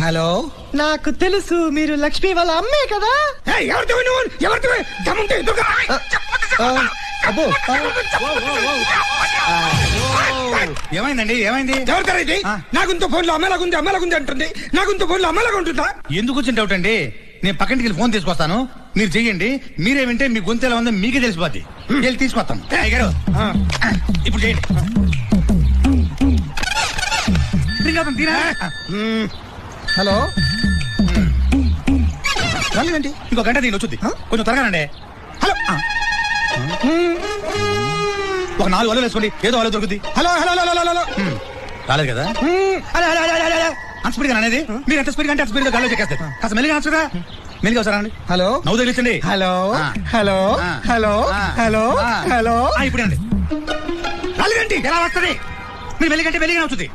Hello, నాకు తెలుసు మీరు లక్ష్మి వాళ్ళ అమ్మే కదా. అబ్బో, ఏమైందండి? ఏమైంది? ఎవరిది? నాకుంత ఫోన్ లో అమ్మలాగుంది అమ్మలాగుంది అంటుంది. నాకుంత ఫోన్ లో అమ్మలాగా ఉంటుందా? ఎందుకు వచ్చిన డౌట్ అండి? నేను పక్కింటికి వెళ్ళి ఫోన్ తీసుకొస్తాను, మీరు చెయ్యండి. మీరే వింటే మీ గొంతు ఎలా ఉందో మీకే తెలిసిపోద్ది. వెళ్ళి తీసుకొస్తాను. అయ్యగారు ఇప్పుడు చేయండి. హలో, రాలేదండి. ఇంకో గంట దీని వచ్చుద్ది, కొంచెం త్వరగా రండి. హలో, ఒక 4 అలలు వేసుకోండి, ఏదో అలా దొరుకుద్ది. Hello hello hello hello hello. రాలేదు కదా? అంత స్పీడ్ గా అనేది మీరు ఎంత స్పీడ్ అంటే అంత స్పీడ్ గా గాల్లో చెక్కేస్తారు. కాస్త మెల్లిగా నచ్చుదా? మెల్లిగా వస్తారా అండి? హలో, నవ్వు తగిలించండి. Hello hello hello hello hello. ఇప్పుడు అండి రాలేదండి. ఎలా వస్తుంది? మీరు మెల్లిగంటే మెల్లిగా నచ్చుద్ది.